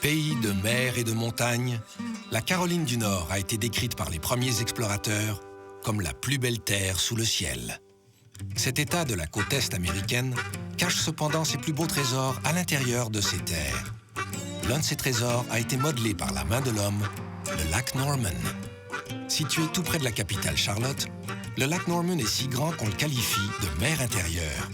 Pays de mer et de montagne, la Caroline du Nord a été décrite par les premiers explorateurs comme la plus belle terre sous le ciel. Cet état de la côte est américaine cache cependant ses plus beaux trésors à l'intérieur de ses terres. L'un de ces trésors a été modelé par la main de l'homme, le lac Norman. Situé tout près de la capitale Charlotte, le lac Norman est si grand qu'on le qualifie de mer intérieure.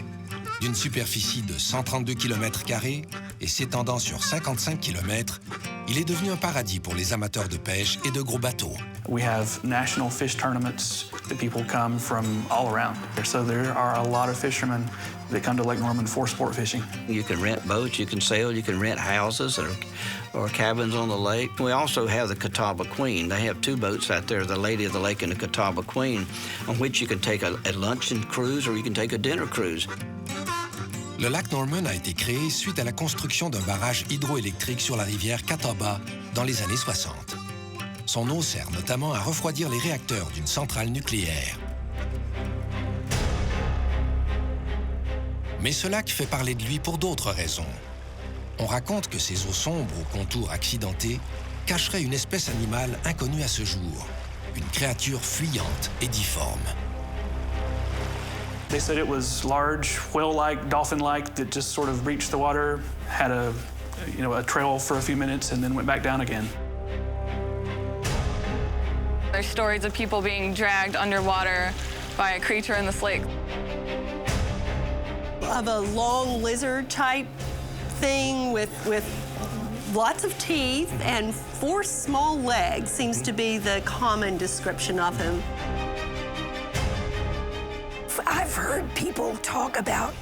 D'une superficie de 132 km² et s'étendant sur 55 km, il est devenu un paradis pour les amateurs de pêche et de gros bateaux. We have national fish tournaments that people come from all around. So there are a lot of fishermen that come to Lake Norman for sport fishing. You can rent boats, you can sail, you can rent houses or cabins on the lake. We also have the Catawba Queen. They have two boats out there, the Lady of the Lake and the Catawba Queen, on which you can take a luncheon cruise or you can take a dinner cruise. Le lac Norman a été créé suite à la construction d'un barrage hydroélectrique sur la rivière Catawba dans les années 60. Son eau sert notamment à refroidir les réacteurs d'une centrale nucléaire. Mais ce lac fait parler de lui pour d'autres raisons. On raconte que ses eaux sombres aux contours accidentés cacheraient une espèce animale inconnue à ce jour, une créature fuyante et difforme. They said it was large, whale-like, dolphin-like, that just sort of reached the water, had a trail for a few minutes, and then went back down again. There's stories of people being dragged underwater by a creature in this lake. Of a long lizard-type thing with lots of teeth and 4 small legs seems to be the common description of him. I've heard people talk about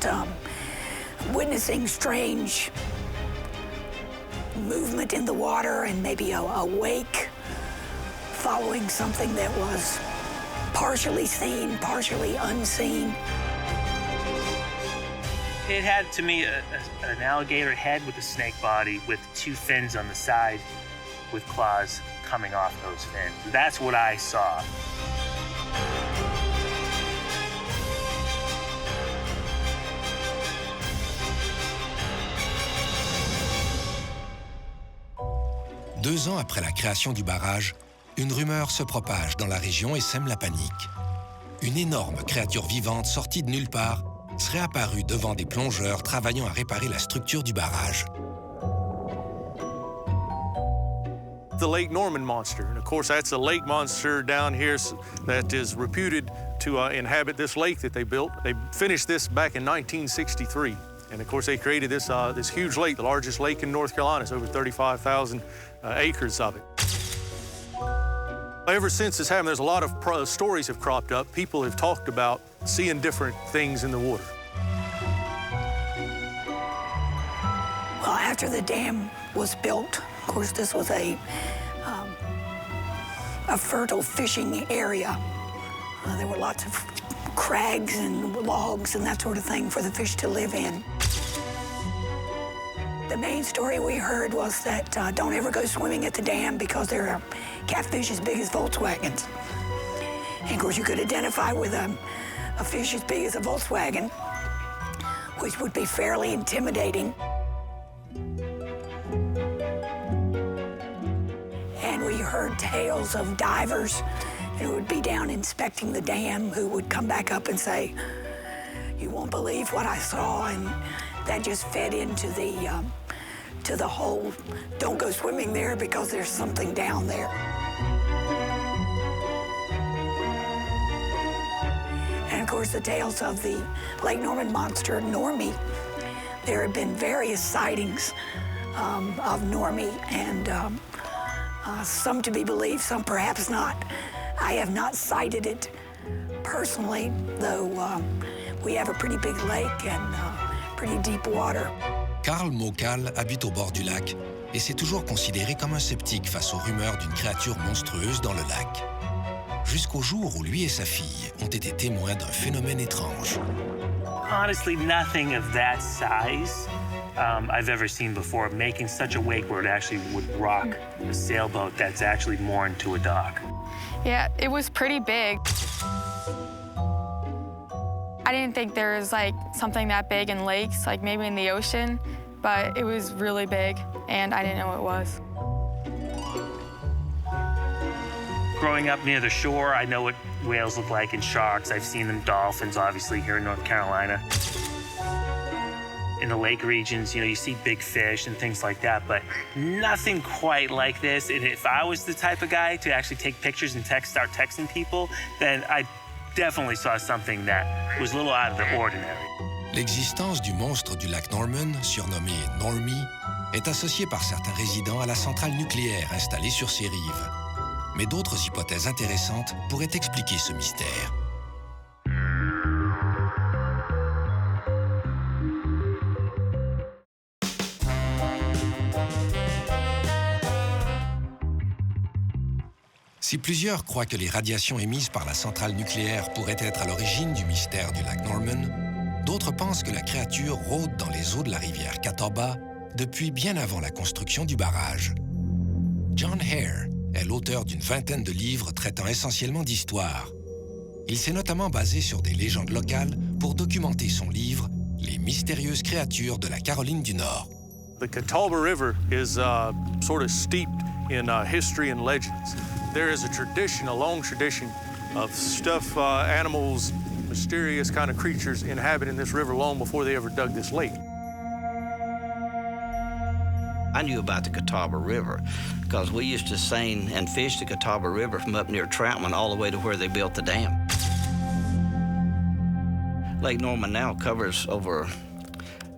witnessing strange movement in the water and maybe a wake following something that was partially seen, partially unseen. It had, to me, an alligator head with a snake body with 2 fins on the side with claws coming off those fins. That's what I saw. Deux ans après la création du barrage, une rumeur se propage dans la région et sème la panique. Une énorme créature vivante sortie de nulle part serait apparue devant des plongeurs travaillant à réparer la structure du barrage. The Lake Norman monster. And of course, that's a lake monster down here that is reputed to inhabit this lake that they built. They finished this back in 1963. And of course, they created this huge lake, the largest lake in North Carolina. It's over 35,000 acres of it. Ever since this happened, there's a lot of stories have cropped up. People have talked about seeing different things in the water. Well, after the dam was built, of course, this was a fertile fishing area. There were lots of crags and logs and that sort of thing for the fish to live in. The main story we heard was that don't ever go swimming at the dam because there are catfish as big as Volkswagens. And of course, you could identify with a fish as big as a Volkswagen, which would be fairly intimidating. And we heard tales of divers who would be down inspecting the dam who would come back up and say, "You won't believe what I saw," and that just fed into the whole, don't go swimming there because there's something down there. And of course, the tales of the Lake Norman monster, Normie. There have been various sightings of Normie, and some to be believed, some perhaps not. I have not sighted it personally, though we have a pretty big lake and pretty deep water. Carl Mocal habite au bord du lac et s'est toujours considéré comme un sceptique face aux rumeurs d'une créature monstrueuse dans le lac. Jusqu'au jour où lui et sa fille ont été témoins d'un phénomène étrange. Honestly, nothing of that size I've ever seen before, making such a wake where it actually would rock a sailboat that's actually moored to a dock. Yeah, it was pretty big. I didn't think there was like something that big in lakes, like maybe in the ocean, but it was really big, and I didn't know what it was. Growing up near the shore, I know what whales look like and sharks. I've seen them, dolphins, obviously, here in North Carolina. In the lake regions, you know, you see big fish and things like that, but nothing quite like this. And if I was the type of guy to actually take pictures and start texting people, then I definitely saw something that was a little out of the ordinary. L'existence du monstre du lac Norman, surnommé Normie, est associée par certains résidents à la centrale nucléaire installée sur ses rives. Mais d'autres hypothèses intéressantes pourraient expliquer ce mystère. Si plusieurs croient que les radiations émises par la centrale nucléaire pourraient être à l'origine du mystère du lac Norman, d'autres pensent que la créature rôde dans les eaux de la rivière Catawba depuis bien avant la construction du barrage. John Hare est l'auteur d'une vingtaine de livres traitant essentiellement d'histoire. Il s'est notamment basé sur des légendes locales pour documenter son livre « Les mystérieuses créatures de la Caroline du Nord ». The Catawba River is sort of steeped in history and legends. There is a tradition, a long tradition, of stuff, animals, mysterious kind of creatures inhabiting this river long before they ever dug this lake. I knew about the Catawba River because we used to seine and fish the Catawba River from up near Troutman all the way to where they built the dam. Lake Norman now covers over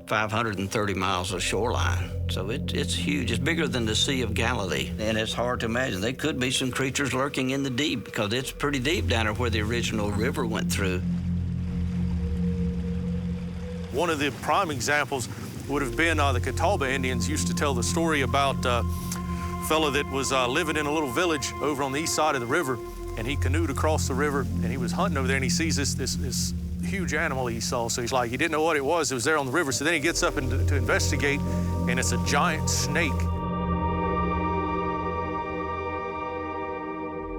530 miles of shoreline, so it's huge. It's bigger than the Sea of Galilee, and it's hard to imagine. There could be some creatures lurking in the deep because it's pretty deep down there where the original river went through. One of the prime examples would have been the Catawba Indians used to tell the story about a fellow that was living in a little village over on the east side of the river, and he canoed across the river, and he was hunting over there, and he sees this huge animal he saw. So he's like, he didn't know what it was there on the river. So then he gets up to investigate, and it's a giant snake.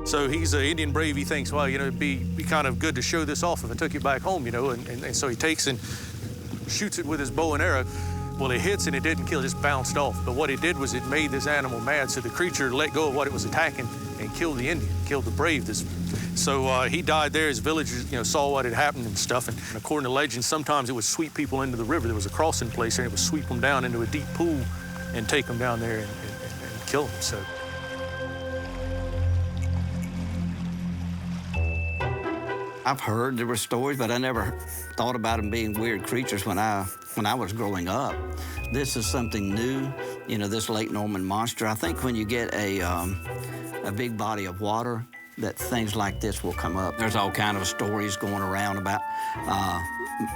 So he's an Indian brave. He thinks, well, you know, it'd be kind of good to show this off if I took it back home, you know. And so he takes and shoots it with his bow and arrow. Well, it hits and it didn't kill, it just bounced off. But what it did was it made this animal mad, so the creature let go of what it was attacking and killed the Indian, killed the brave. So he died there. His villagers, you know, saw what had happened and stuff. And according to legend, sometimes it would sweep people into the river. There was a crossing place there, and it would sweep them down into a deep pool and take them down there and kill them. So. I've heard there were stories, but I never thought about them being weird creatures when I was growing up. This is something new, you know, this Lake Norman monster. I think when you get a big body of water, that things like this will come up. There's all kind of stories going around about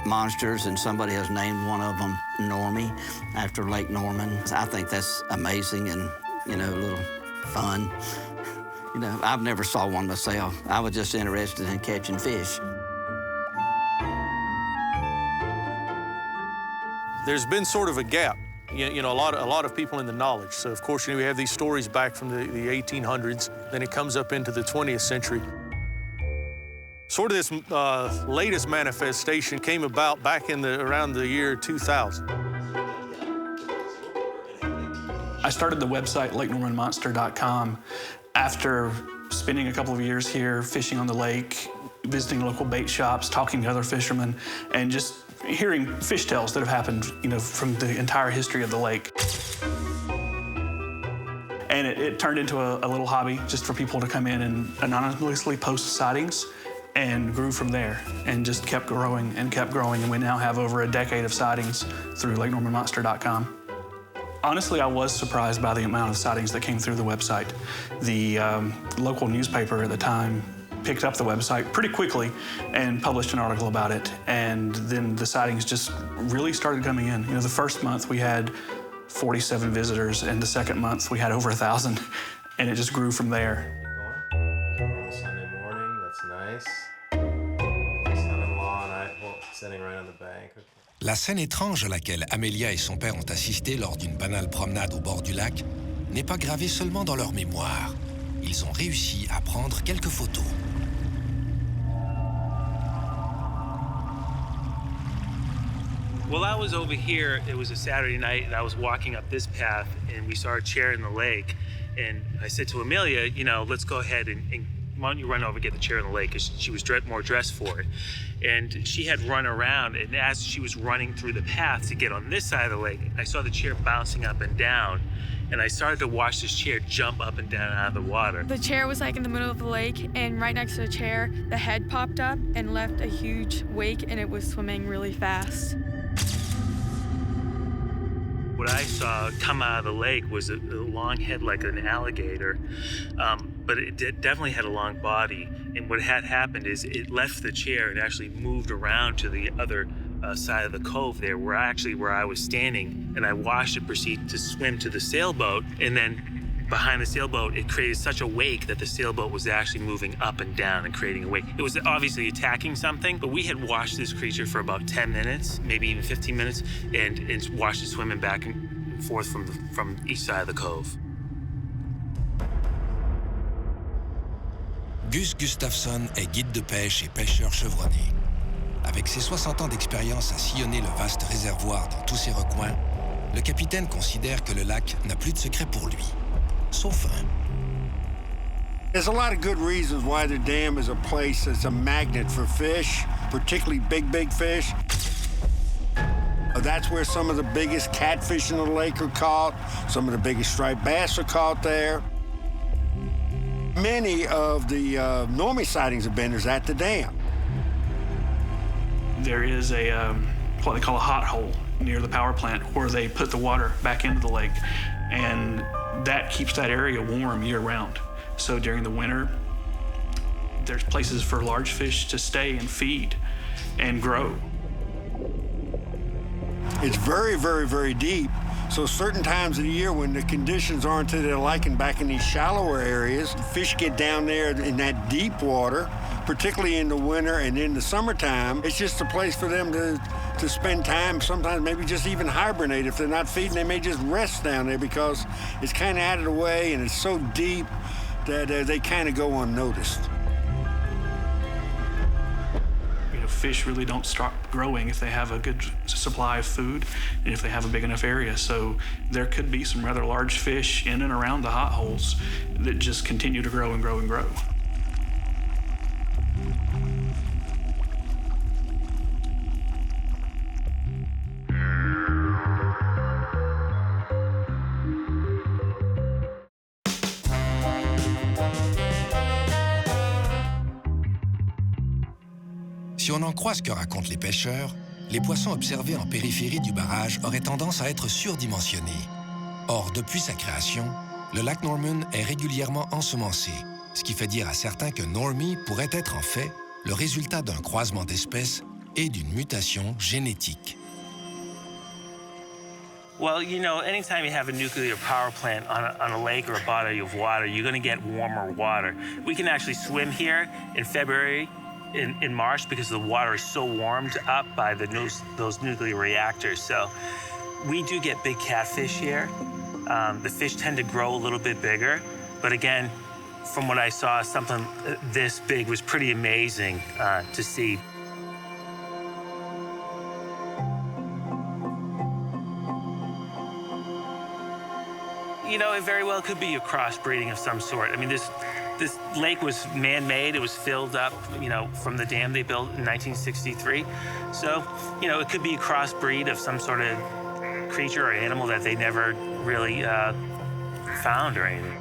monsters, and somebody has named one of them Normie after Lake Norman. I think that's amazing and, you know, a little fun. You know, I've never saw one myself. I was just interested in catching fish. There's been sort of a gap, you know, a lot of people in the knowledge. So, of course, you know, we have these stories back from the 1800s. Then it comes up into the 20th century. Sort of this latest manifestation came about back in around the year 2000. I started the website LakeNormanMonster.com after spending a couple of years here fishing on the lake, visiting local bait shops, talking to other fishermen, and just hearing fish tales that have happened, you know, from the entire history of the lake. And it turned into a little hobby just for people to come in and anonymously post sightings, and grew from there and just kept growing. And we now have over a decade of sightings through LakeNormanMonster.com. Honestly, I was surprised by the amount of sightings that came through the website. The local newspaper at the time picked up the website pretty quickly and published an article about it. And then the sightings just really started coming in. You know, the first month we had 47 visitors, and the second month we had over 1,000, and it just grew from there. Sunday morning, that's nice. Son-in-law and I, well, sitting right on the bank. La scène étrange à laquelle Amelia et son père ont assisté lors d'une banale promenade au bord du lac n'est pas gravée seulement dans leur mémoire. Ils ont réussi à prendre quelques photos. Well, I was over here, it was a Saturday night, and I was walking up this path, and we saw a chair in the lake. And I said to Amelia, you know, let's go ahead and why don't you run over and get the chair in the lake? Because she was more dressed for it. And she had run around, and as she was running through the path to get on this side of the lake, I saw the chair bouncing up and down. And I started to watch this chair jump up and down out of the water. The chair was like in the middle of the lake, and right next to the chair, the head popped up and left a huge wake, and it was swimming really fast. What I saw come out of the lake was a long head like an alligator, but it definitely had a long body. And what had happened is it left the chair and actually moved around to the other side of the cove there, where I was standing, and I watched it proceed to swim to the sailboat, and then behind the sailboat, it created such a wake that the sailboat was actually moving up and down and creating a wake. It was obviously attacking something, but we had watched this creature for about 10 minutes, maybe even 15 minutes, and watched it swimming back and forth from each side of the cove. Gus Gustafsson est guide de pêche et pêcheur chevronné. Avec ses 60 ans d'expérience à sillonner le vaste réservoir dans tous ses recoins, le capitaine considère que le lac n'a plus de secret pour lui. Sauf un. There's a lot of good reasons why the dam is a place that's a magnet for fish, particularly big fish. That's where some of the biggest catfish in the lake are caught. Some of the biggest striped bass are caught there. Many of the Normie sightings have been at the dam. There is what they call a hot hole near the power plant where they put the water back into the lake, and that keeps that area warm year-round. So during the winter, there's places for large fish to stay and feed and grow. It's very deep, so certain times of the year when the conditions aren't to their liking back in these shallower areas, fish get down there in that deep water, particularly in the winter and in the summertime. It's just a place for them to spend time, sometimes maybe just even hibernate. If they're not feeding, they may just rest down there because it's kind of out of the way and it's so deep that they kind of go unnoticed. You know, fish really don't start growing if they have a good supply of food and if they have a big enough area. So there could be some rather large fish in and around the hot holes that just continue to grow and grow and grow. Si on en croit ce que racontent les pêcheurs, les poissons observés en périphérie du barrage auraient tendance à être surdimensionnés. Or, depuis sa création, le lac Norman est régulièrement ensemencé, ce qui fait dire à certains que Normie pourrait être en fait le résultat d'un croisement d'espèces et d'une mutation génétique. Well, you know, anytime you have a nuclear power plant on a lake or a body of water, you're going to get warmer water. We can actually swim here in February, in March, because the water is so warmed up by those nuclear reactors. So we do get big catfish here. The fish tend to grow a little bit bigger, but again, from what I saw, something this big was pretty amazing to see. You know, it very well could be a crossbreeding of some sort. I mean, this lake was man-made. It was filled up, you know, from the dam they built in 1963. So, you know, it could be a crossbreed of some sort of creature or animal that they never really found or anything.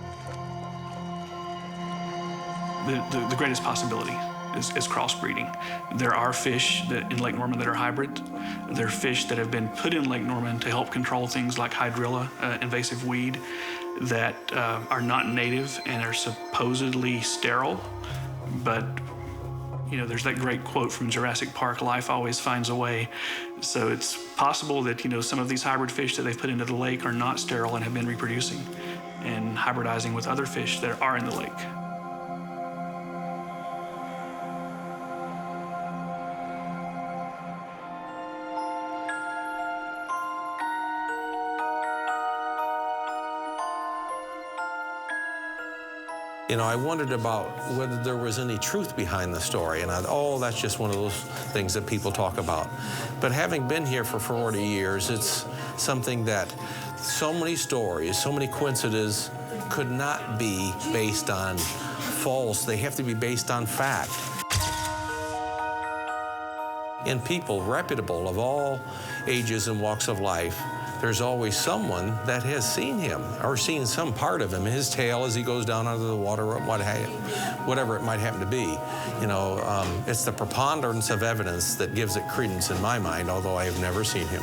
The greatest possibility is crossbreeding. There are fish in Lake Norman that are hybrid. There are fish that have been put in Lake Norman to help control things like hydrilla, invasive weed, that are not native and are supposedly sterile. But, you know, there's that great quote from Jurassic Park, life always finds a way. So it's possible that, you know, some of these hybrid fish that they've put into the lake are not sterile and have been reproducing and hybridizing with other fish that are in the lake. You know, I wondered about whether there was any truth behind the story, and that's just one of those things that people talk about. But having been here for 40 years, it's something that so many stories, so many coincidences could not be based on false. They have to be based on fact. And people reputable of all ages and walks of life, there's always someone that has seen him or seen some part of him, his tail as he goes down under the water, or whatever it might happen to be. You know, it's the preponderance of evidence that gives it credence in my mind, although I have never seen him.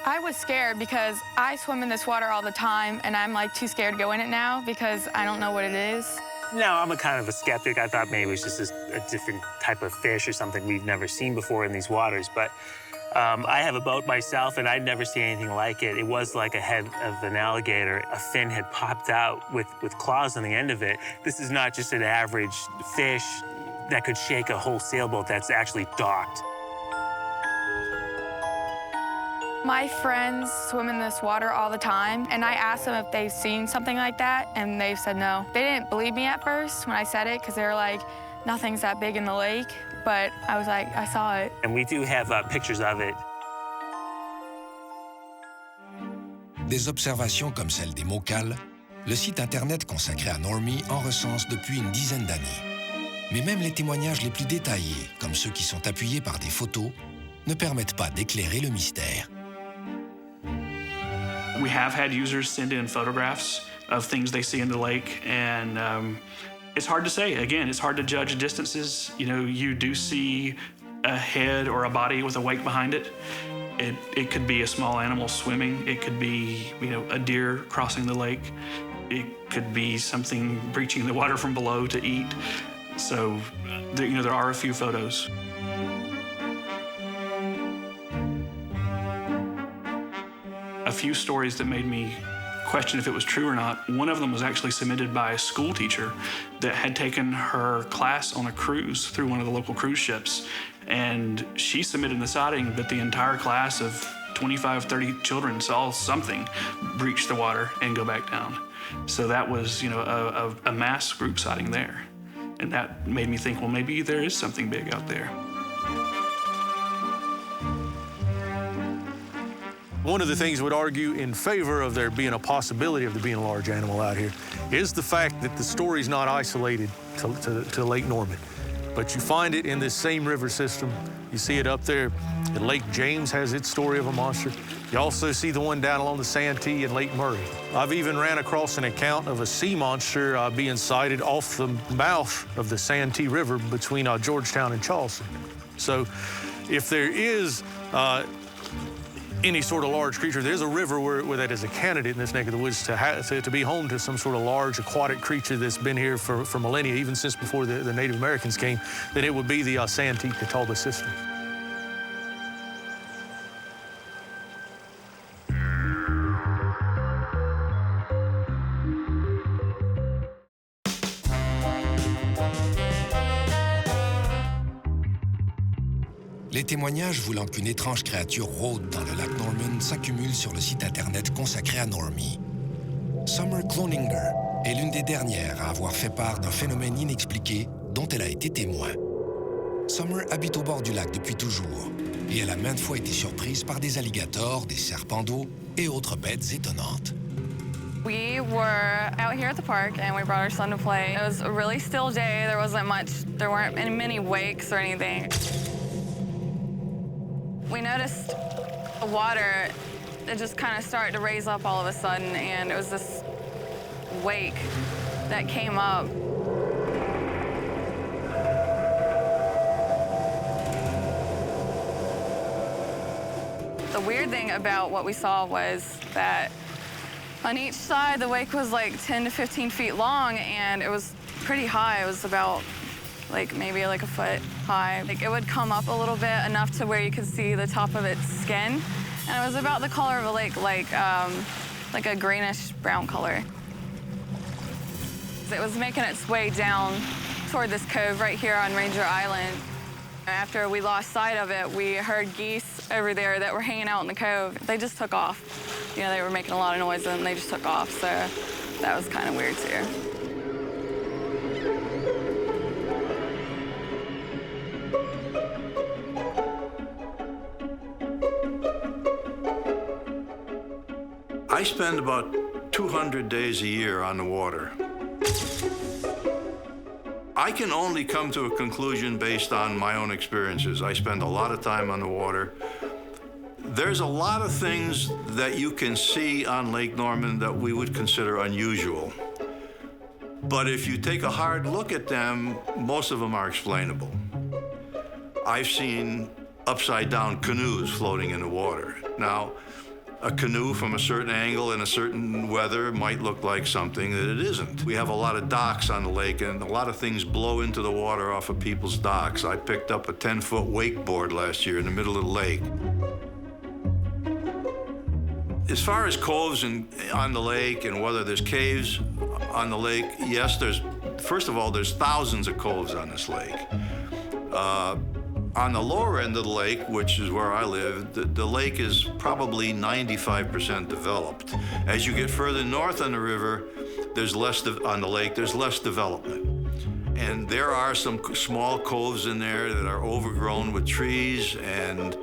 I was scared because I swim in this water all the time, and I'm like too scared to go in it now because I don't know what it is. No, I'm a kind of a skeptic. I thought maybe it was just a different type of fish or something we've never seen before in these waters. But I have a boat myself, and I'd never seen anything like it. It was like a head of an alligator. A fin had popped out with claws on the end of it. This is not just an average fish that could shake a whole sailboat that's actually docked. My friends swim in this water all the time, and I asked them if they've seen something like that, and they said no. They didn't believe me at first when I said it, because they were like, nothing's that big in the lake, but I was like, I saw it. And we do have pictures of it. Des observations comme celle des Mocales, le site Internet consacré à Normie en recense depuis une dizaine d'années. Mais même les témoignages les plus détaillés, comme ceux qui sont appuyés par des photos, ne permettent pas d'éclairer le mystère. We have had users send in photographs of things they see in the lake, and it's hard to say. Again, it's hard to judge distances. You know, you do see a head or a body with a wake behind it. It could be a small animal swimming. It could be, you know, a deer crossing the lake. It could be something breaching the water from below to eat. So, there are a few photos. A few stories that made me question if it was true or not. One of them was actually submitted by a school teacher that had taken her class on a cruise through one of the local cruise ships. And she submitted the sighting that the entire class of 25, 30 children saw something breach the water and go back down. So that was, a mass group sighting there. And that made me think, well, maybe there is something big out there. One of the things would argue in favor of there being a possibility of there being a large animal out here is the fact that the story's not isolated to Lake Normie, but you find it in this same river system. You see it up there. Lake James has its story of a monster. You also see the one down along the Santee and Lake Murray. I've even ran across an account of a sea monster being sighted off the mouth of the Santee River between Georgetown and Charleston. So if there is any sort of large creature, there's a river where that is a candidate in this neck of the woods to be home to some sort of large aquatic creature that's been here for millennia, even since before the Native Americans came, then it would be the Santee Catawba system. Les témoignages voulant qu'une étrange créature rôde dans le lac Norman s'accumulent sur le site Internet consacré à Normie. Summer Cloninger est l'une des dernières à avoir fait part d'un phénomène inexpliqué dont elle a été témoin. Summer habite au bord du lac depuis toujours, et elle a maintes fois été surprise par des alligators, des serpents d'eau et autres bêtes étonnantes. We were out here at the park and we brought our son to play. It was a really still day. There weren't many wakes or anything. We noticed the water, it just kind of started to raise up all of a sudden, and it was this wake that came up. The weird thing about what we saw was that on each side, the wake was like 10 to 15 feet long, and it was pretty high. It was about maybe a foot high. It would come up a little bit, enough to where you could see the top of its skin. And it was about the color of a lake, like a greenish brown color. It was making its way down toward this cove right here on Ranger Island. After we lost sight of it, we heard geese over there that were hanging out in the cove. They just took off. You know, they were making a lot of noise and they just took off, so that was kind of weird too. I spend about 200 days a year on the water. I can only come to a conclusion based on my own experiences. I spend a lot of time on the water. There's a lot of things that you can see on Lake Norman that we would consider unusual. But if you take a hard look at them, most of them are explainable. I've seen upside-down canoes floating in the water. Now, a canoe from a certain angle in a certain weather might look like something that it isn't. We have a lot of docks on the lake, and a lot of things blow into the water off of people's docks. I picked up a 10-foot wakeboard last year in the middle of the lake. As far as coves on the lake and whether there's caves on the lake, yes, first of all, there's thousands of coves on this lake. On the lower end of the lake, which is where I live, the lake is probably 95% developed. As you get further north on the river, there's less development. And there are some small coves in there that are overgrown with trees and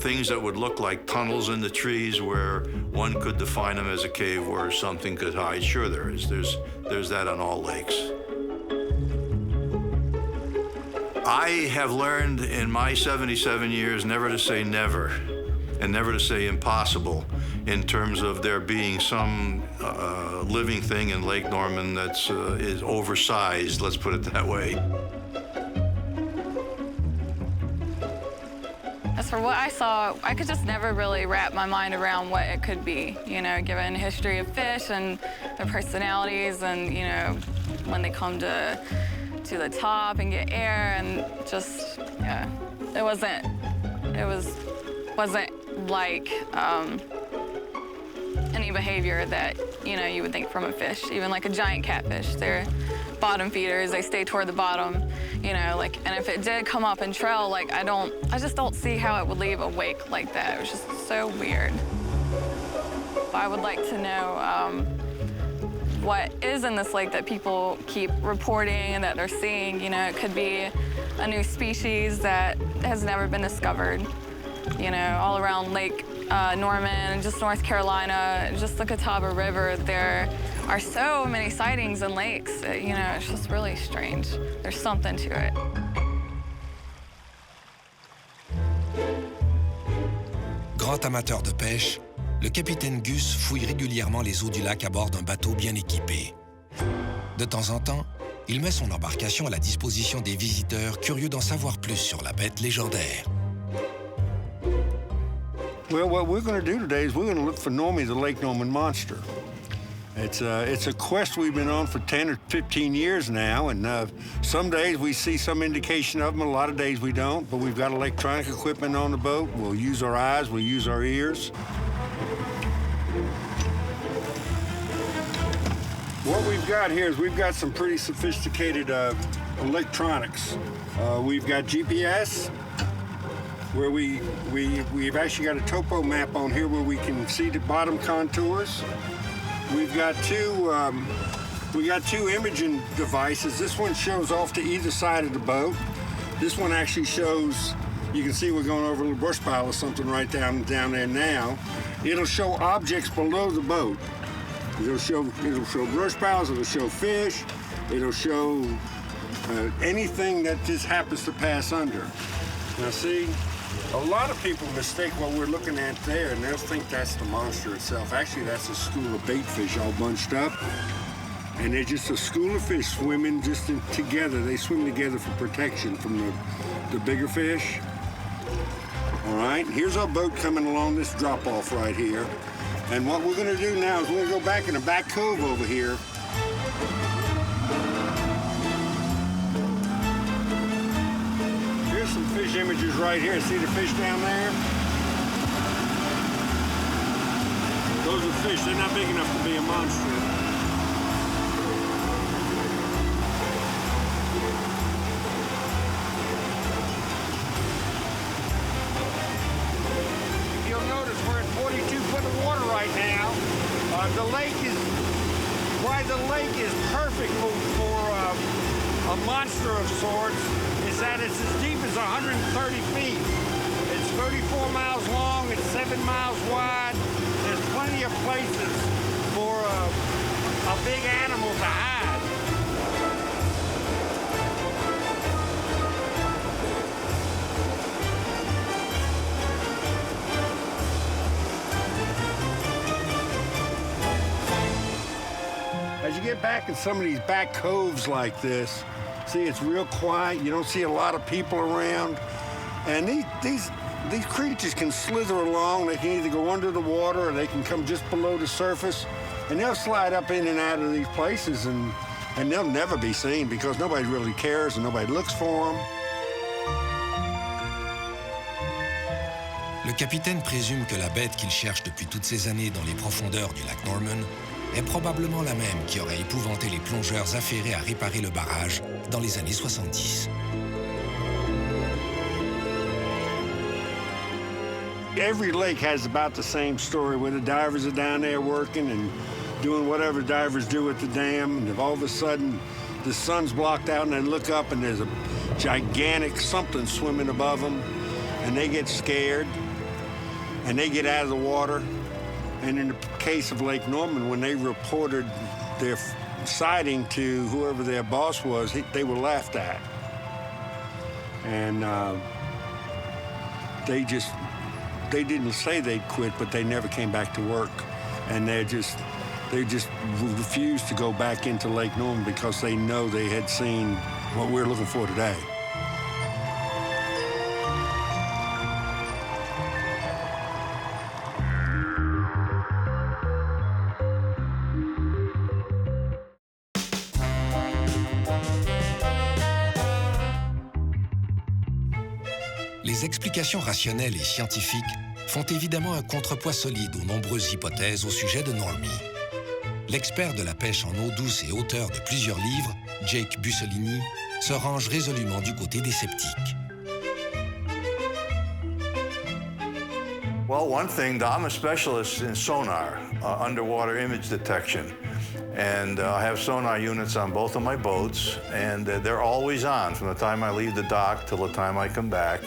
things that would look like tunnels in the trees where one could define them as a cave where something could hide. Sure there is. There's that on all lakes. I have learned in my 77 years never to say never and never to say impossible in terms of there being some living thing in Lake Norman that's is oversized, let's put it that way. As for what I saw, I could just never really wrap my mind around what it could be, you know, given the history of fish and their personalities and, you know, when they come to the top and get air and just, yeah, it wasn't like any behavior that, you know, you would think from a fish, even like a giant catfish. They're bottom feeders, they stay toward the bottom, you know, like, and if it did come up and trail, like, I just don't see how it would leave a wake like that. It was just so weird. I would like to know what is in this lake that people keep reporting and that they're seeing. You know, it could be a new species that has never been discovered, you know, all around Lake Norman, just North Carolina, just the Catawba River. There are so many sightings in lakes, you know, it's just really strange. There's something to it. Grand amateur de pêche, le capitaine Gus fouille régulièrement les eaux du lac à bord d'un bateau bien équipé. De temps en temps, il met son embarcation à la disposition des visiteurs curieux d'en savoir plus sur la bête légendaire. Well, what we're going to do today is we're going to look for Normie, the Lake Norman monster. It's a quest we've been on for 10 or 15 years now, and some days we see some indication of them, a lot of days we don't, but we've got electronic equipment on the boat. We'll use our eyes, we'll use our ears. What we've got here is we've got some pretty sophisticated electronics. We've got GPS, where we've actually got a topo map on here where we can see the bottom contours. We've got two imaging devices. This one shows off to either side of the boat. This one actually shows, you can see we're going over a little brush pile or something right down there now. It'll show objects below the boat. It'll show brush piles, it'll show fish, it'll show anything that just happens to pass under. Now see, a lot of people mistake what we're looking at there, and they'll think that's the monster itself. Actually, that's a school of bait fish all bunched up, and they're just a school of fish swimming just together. They swim together for protection from the bigger fish. All right, here's our boat coming along this drop-off right here. And what we're going to do now is we're going to go back in the back cove over here. Here's some fish images right here. See the fish down there? Those are fish. They're not big enough to be a monster. with the water right now. The lake is perfect for a monster of sorts. Is that it's as deep as 130 feet. It's 34 miles long. It's 7 miles wide. There's plenty of places for a big animal to hide. As you get back in some of these back coves like this, see, it's real quiet. You don't see a lot of people around. And these creatures can slither along. They can either go under the water or they can come just below the surface. And they'll slide up in and out of these places, and they'll never be seen because nobody really cares and nobody looks for them. Le capitaine présume que la bête qu'il cherche depuis toutes ces années dans les profondeurs du lac Norman est probablement la même qui aurait épouvanté les plongeurs affairés à réparer le barrage dans les années 70. Every lake has about the same story where the divers are down there working and doing whatever divers do at the dam, and if all of a sudden the sun's blocked out and they look up and there's a gigantic something swimming above them, and they get scared and they get out of the water. And in the case of Lake Norman, when they reported their sighting to whoever their boss was, they were laughed at. And they didn't say they'd quit, but they never came back to work. And they just refused to go back into Lake Norman because they know they had seen what we're looking for today. Les explications rationnelles et scientifiques font évidemment un contrepoids solide aux nombreuses hypothèses au sujet de Normie. L'expert de la pêche en eau douce et auteur de plusieurs livres, Jake Bussolini, se range résolument du côté des sceptiques. Well, one thing, I'm a specialist in sonar, underwater image detection. And I have sonar units on both of my boats, and they're always on from the time I leave the dock till the time I come back.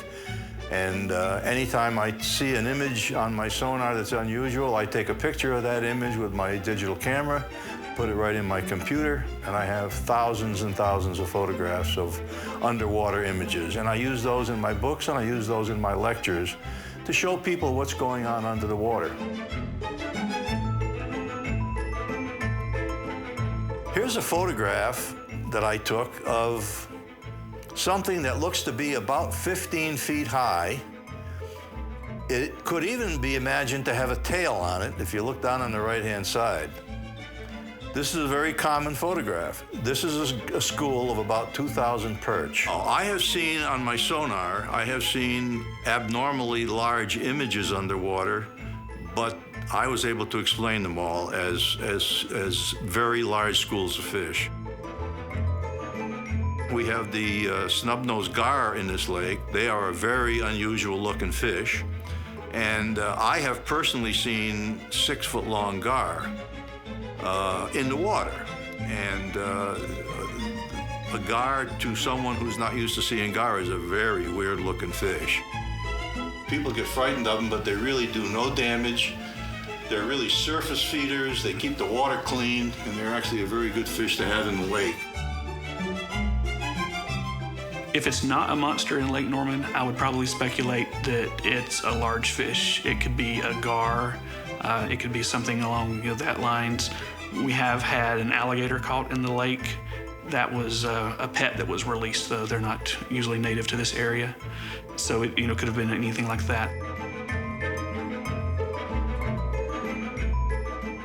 And anytime I see an image on my sonar that's unusual, I take a picture of that image with my digital camera, put it right in my computer, and I have thousands and thousands of photographs of underwater images. And I use those in my books and I use those in my lectures to show people what's going on under the water. Here's a photograph that I took of something that looks to be about 15 feet high. It could even be imagined to have a tail on it if you look down on the right-hand side. This is a very common photograph. This is a school of about 2,000 perch. I have seen on my sonar, I have seen abnormally large images underwater, but I was able to explain them all as very large schools of fish. We have the snub-nosed gar in this lake. They are a very unusual looking fish. And I have personally seen 6-foot-long gar in the water. And a gar, to someone who's not used to seeing gar, is a very weird looking fish. People get frightened of them, but they really do no damage. They're really surface feeders. They keep the water clean, and they're actually a very good fish to have in the lake. If it's not a monster in Lake Norman, I would probably speculate that it's a large fish. It could be a gar. It could be something along that lines. We have had an alligator caught in the lake. That was a pet that was released, though. They're not usually native to this area. So it could have been anything like that.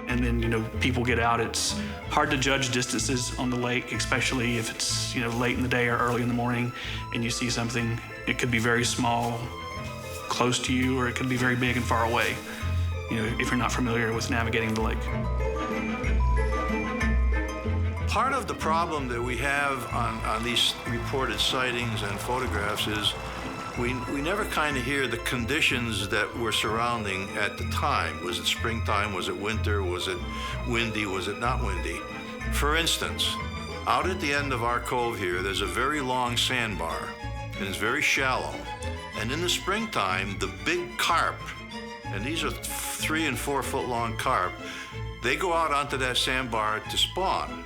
And then, people get out. It's hard to judge distances on the lake, especially if it's, late in the day or early in the morning and you see something. It could be very small, close to you, or it could be very big and far away, if you're not familiar with navigating the lake. Part of the problem that we have on these reported sightings and photographs is we never kind of hear the conditions that were surrounding at the time. Was it springtime? Was it winter? Was it windy? Was it not windy? For instance, out at the end of our cove here, there's a very long sandbar, and it's very shallow. And in the springtime, the big carp, and these are 3 and 4 foot long carp, they go out onto that sandbar to spawn.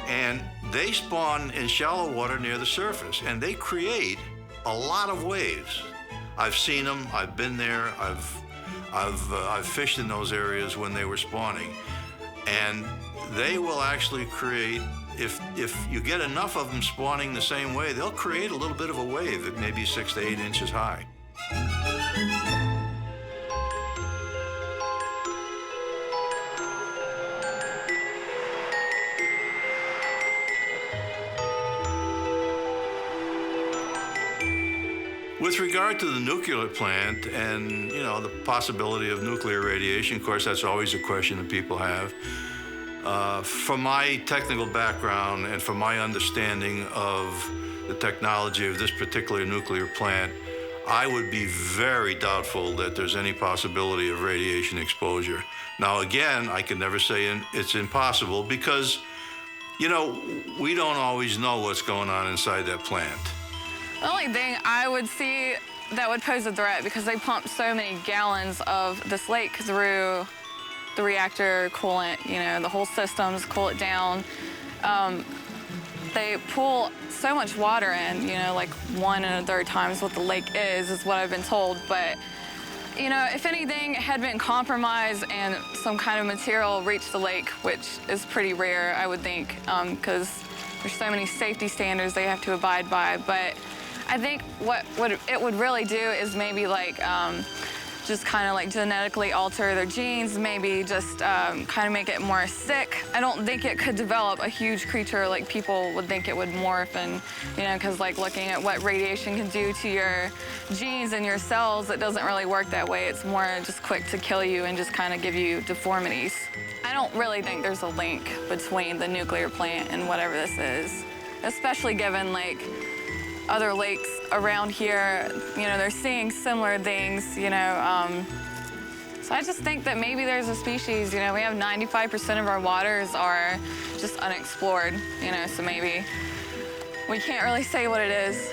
And they spawn in shallow water near the surface, and they create a lot of waves. I've seen them, I've been there, I've fished in those areas when they were spawning. And they will actually create, if you get enough of them spawning the same way, they'll create a little bit of a wave that may be 6 to 8 inches high. With regard to the nuclear plant and, the possibility of nuclear radiation, of course, that's always a question that people have. From my technical background and from my understanding of the technology of this particular nuclear plant, I would be very doubtful that there's any possibility of radiation exposure. Now, again, I can never say it's impossible because, we don't always know what's going on inside that plant. The only thing I would see that would pose a threat, because they pump so many gallons of this lake through the reactor coolant, the whole systems cool it down. They pull so much water in, like 1 1/3 times what the lake is what I've been told. But, if anything had been compromised and some kind of material reached the lake, which is pretty rare, I would think, because there's so many safety standards they have to abide by. But I think what it would really do is maybe just kind of genetically alter their genes, maybe just kind of make it more sick. I don't think it could develop a huge creature like people would think it would morph, and because looking at what radiation can do to your genes and your cells, it doesn't really work that way. It's more just quick to kill you and just kind of give you deformities. I don't really think there's a link between the nuclear plant and whatever this is, especially given other lakes around here, they're seeing similar things, So I just think that maybe there's a species, we have 95% of our waters are just unexplored, so maybe we can't really say what it is.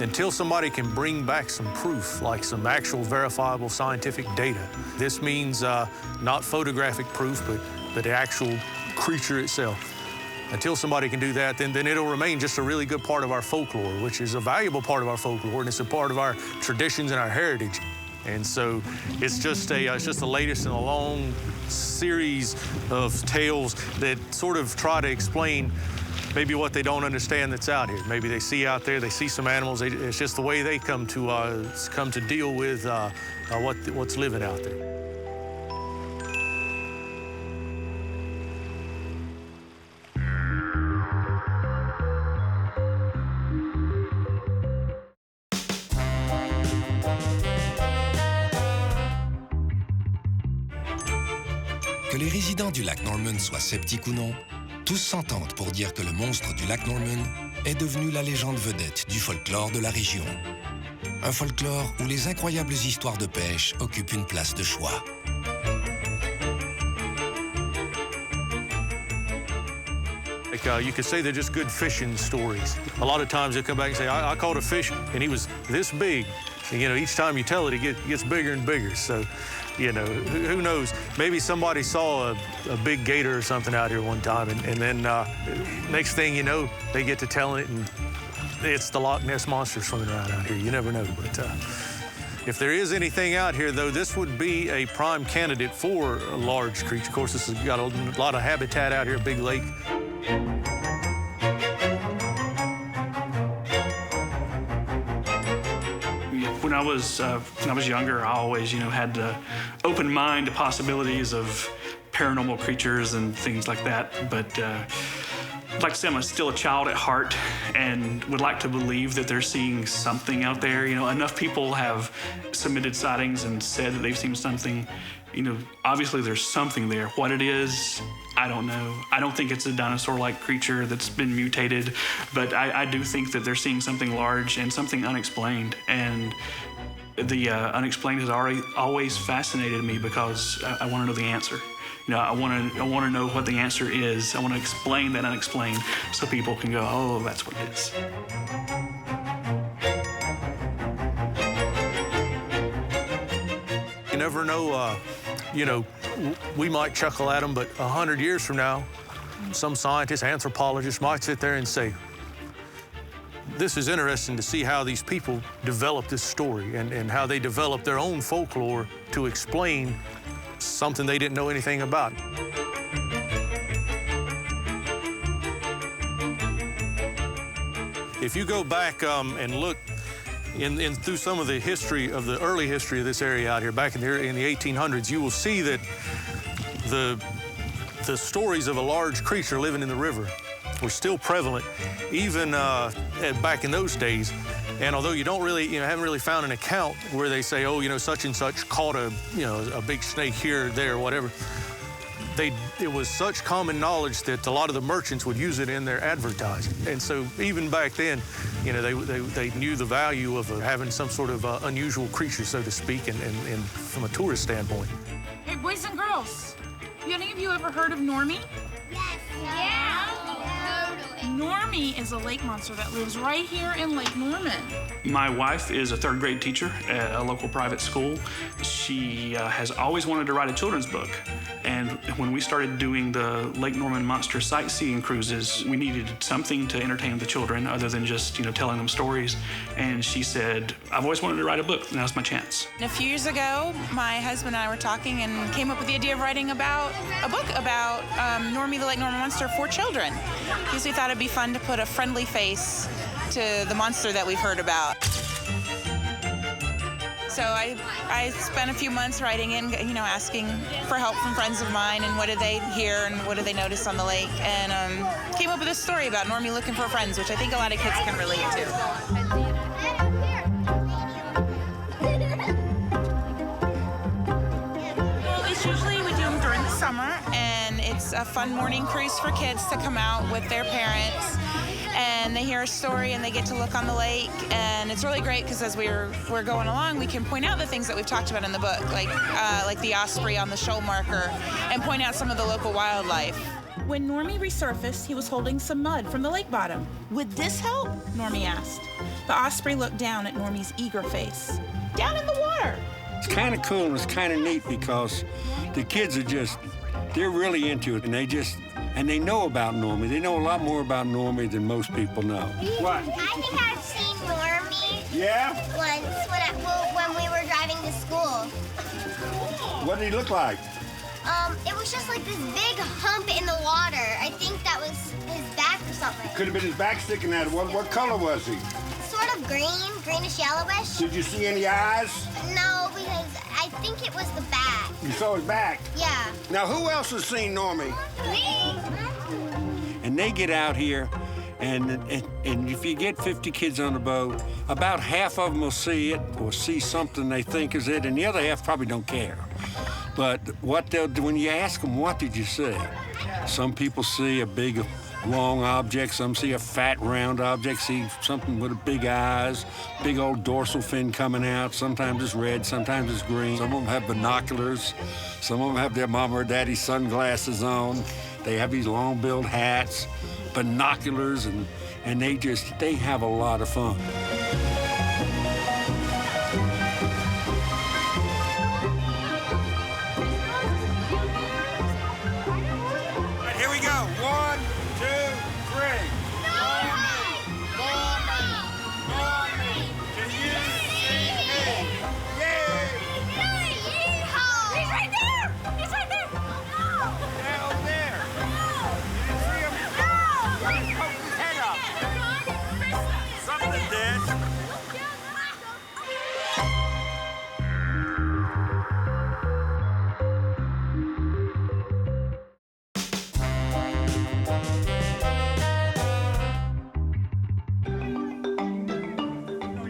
Until somebody can bring back some proof, like some actual verifiable scientific data. This means not photographic proof, but the actual creature itself. Until somebody can do that, then it'll remain just a really good part of our folklore, which is a valuable part of our folklore, and it's a part of our traditions and our heritage. And so it's just the latest in a long series of tales that sort of try to explain maybe what they don't understand that's out here. Maybe they see out there, they see some animals. It's just the way they come to deal with what's living out there. Que les résidents du lac Normand soient sceptiques ou non, tous s'entendent pour dire que le monstre du lac Normand est devenu la légende vedette du folklore de la région. Un folklore où les incroyables histoires de pêche occupent une place de choix. You could say they're just good fishing stories. A lot of times they'll come back and say, I caught a fish and he was this big. And, each time you tell it, it gets bigger and bigger. So, who knows? Maybe somebody saw a big gator or something out here one time, and then next thing you know, they get to telling it, and it's the Loch Ness Monster swimming around out here. You never know. But if there is anything out here, though, this would be a prime candidate for a large creature. Of course, this has got a lot of habitat out here, big lake. When I was younger, I always, had an open mind to possibilities of paranormal creatures and things like that. But I'd like to say I'm still a child at heart and would like to believe that they're seeing something out there. Enough people have submitted sightings and said that they've seen something You know, obviously there's something there. What it is, I don't know. I don't think it's a dinosaur-like creature that's been mutated, but I do think that they're seeing something large and something unexplained. And the unexplained has always fascinated me because I want to know the answer. You know, I want to know what the answer is. I want to explain that unexplained so people can go, oh, that's what it is. You never know, you know, we might chuckle at them, but 100 years from now, some scientist, anthropologist might sit there and say, this is interesting to see how these people develop this story and how they develop their own folklore to explain something they didn't know anything about. If you go back and look through some of the history of the early history of this area out here, back in the 1800s, you will see that the stories of a large creature living in the river were still prevalent, even back in those days. And although you don't really, haven't really found an account where they say, oh, such and such caught a big snake here, there, whatever. It was such common knowledge that a lot of the merchants would use it in their advertising. And so even back then, they knew the value of having some sort of unusual creature, so to speak, and from a tourist standpoint. Hey, boys and girls, have any of you ever heard of Normie? Yes. Yeah. Normie is a lake monster that lives right here in Lake Norman. My wife is a third grade teacher at a local private school. She has always wanted to write a children's book. And when we started doing the Lake Norman monster sightseeing cruises, we needed something to entertain the children other than just, telling them stories. And she said, I've always wanted to write a book. Now's my chance. A few years ago, my husband and I were talking and came up with the idea of writing about a book about Normie the Lake Norman monster for children. Because we thought it'd be fun to put a friendly face to the monster that we've heard about. So I spent a few months writing in, asking for help from friends of mine and what did they hear and what did they notice on the lake, and came up with a story about Normie looking for friends, which I think a lot of kids can relate to. Well, it's usually we do them during the summer, and it's a fun morning cruise for kids to come out with their parents. And they hear a story and they get to look on the lake, and it's really great because as we're going along, we can point out the things that we've talked about in the book, like the osprey on the shoal marker, and point out some of the local wildlife. When Normie resurfaced, he was holding some mud from the lake bottom. Would this help? Normie asked. The osprey looked down at Normie's eager face. Down in the water. It's kind of cool and it's kind of neat because the kids they're really into it, and they know about Normie. They know a lot more about Normie than most people know. What? I think I've seen Normie. Yeah? Once when we were driving to school. What did he look like? It was just like this big hump in the water. I think that was his back or something. Could have been his back sticking out. What color was he? Sort of greenish yellowish. Did you see any eyes? No, because I think it was the back. You saw his back? Yeah. Now, who else has seen Normie? Me. And they get out here, and if you get 50 kids on the boat, about half of them will see it or see something they think is it, and the other half probably don't care. But what they'll do, when you ask them, what did you see? Some people see a big, long object. Some see a fat, round object, see something with big eyes, big old dorsal fin coming out. Sometimes it's red, sometimes it's green. Some of them have binoculars. Some of them have their mama or daddy's sunglasses on. They have these long-billed hats, binoculars, and they have a lot of fun. Here we go. 1, 2, 3. Normie! Normie! Normie! Can you see me? Yay! Yeehaw! He's right there! He's right there! No! Down there. You didn't see him? No! He poked his head up. Something did.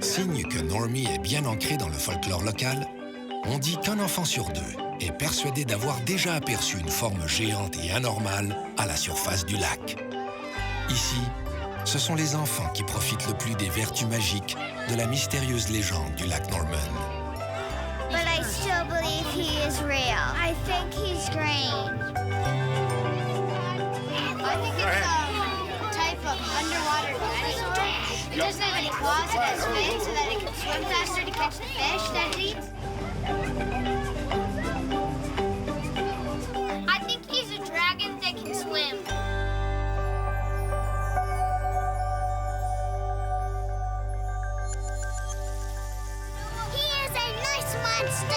Signe que Normie est bien ancré dans le folklore local, on dit qu'un enfant sur 2, est persuadé d'avoir déjà aperçu une forme géante et anormale à la surface du lac. Ici, ce sont les enfants qui profitent le plus des vertus magiques de la mystérieuse légende du lac Normand. But I still believe he is real. I think he's strange. I think it's a type of underwater dinosaur. It doesn't have any claws, it has fins so that it can swim faster to catch the fish that it eats. I think he's a dragon that can swim. He is a nice monster.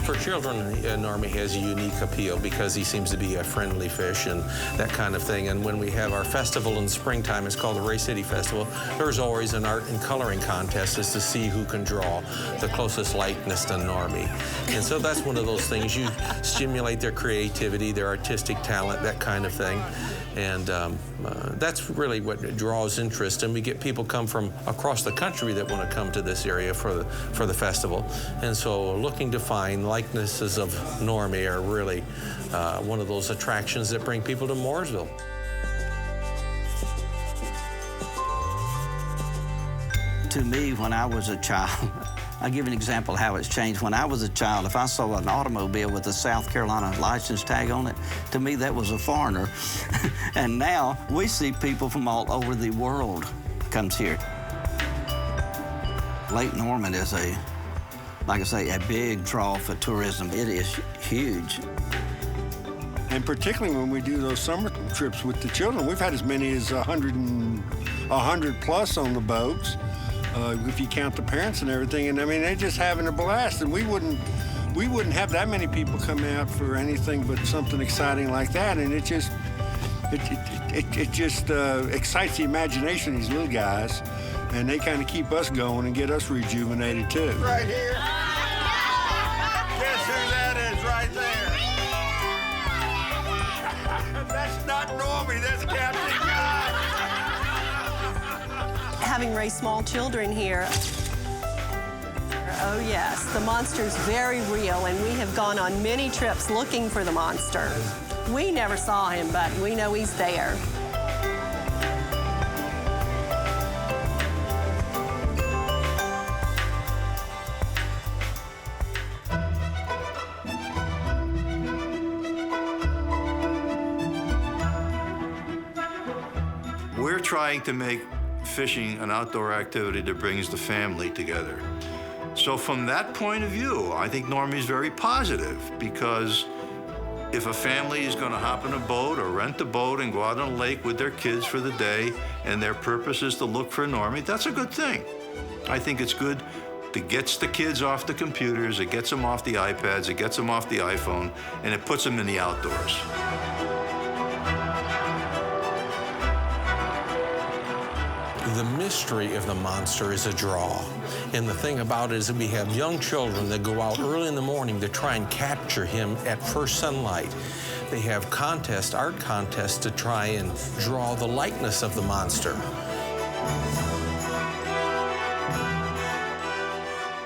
For children, Normie has a unique appeal because he seems to be a friendly fish and that kind of thing. And when we have our festival in springtime, it's called the Ray City Festival, there's always an art and coloring contest as to see who can draw the closest likeness to Normie. And so that's one of those things. You stimulate their creativity, their artistic talent, that kind of thing. And that's really what draws interest. And we get people come from across the country that want to come to this area for the festival. And so looking to find likenesses of Normie are really one of those attractions that bring people to Mooresville. To me, when I was a child, I'll give an example of how it's changed. When I was a child, if I saw an automobile with a South Carolina license tag on it, to me that was a foreigner. And now we see people from all over the world comes here. Lake Normand is like I say, a big draw for tourism. It is huge. And particularly when we do those summer trips with the children, we've had as many as 100 plus on the boats. If you count the parents and everything, and I mean, they're just having a blast, and we wouldn't have that many people come out for anything but something exciting like that, and it just excites the imagination of these little guys, and they kind of keep us going and get us rejuvenated too. Right here. Guess who that is right there? That's not Normie, that's Captain God. Having raised small children here, oh yes, the monster's very real, and we have gone on many trips looking for the monster. We never saw him, but we know he's there. We're trying to make fishing an outdoor activity that brings the family together. So from that point of view, I think Normie's very positive, because if a family is going to hop in a boat or rent a boat and go out on a lake with their kids for the day, and their purpose is to look for Normie, that's a good thing. I think it's good. It gets the kids off the computers, it gets them off the iPads, it gets them off the iPhone, and it puts them in the outdoors. The mystery of the monster is a draw. And the thing about it is that we have young children that go out early in the morning to try and capture him at first sunlight. They have art contests to try and draw the likeness of the monster.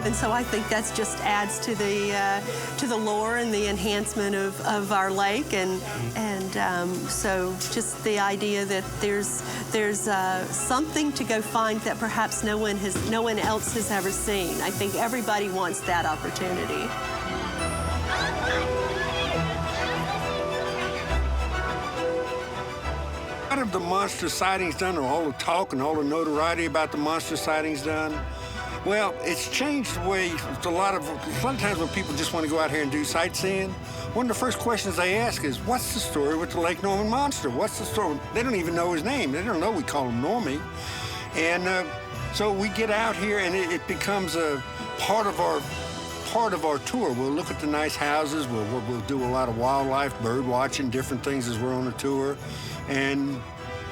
And so I think that's just adds to the lore and the enhancement of our lake, and so just the idea that there's something to go find that perhaps no one else has ever seen. I think everybody wants that opportunity. Out of the monster sightings done, or all the talk and all the notoriety about the monster sightings done, well, it's changed the way a lot of times when people just want to go out here and do sightseeing, one of the first questions they ask is, what's the story with the Lake Normand monster? What's the story? They don't even know his name. They don't know we call him Normie. And so we get out here and it becomes a part of our tour. We'll look at the nice houses. We'll do a lot of wildlife, bird watching, different things as we're on the tour. And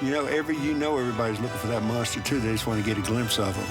everybody's looking for that monster too. They just want to get a glimpse of him.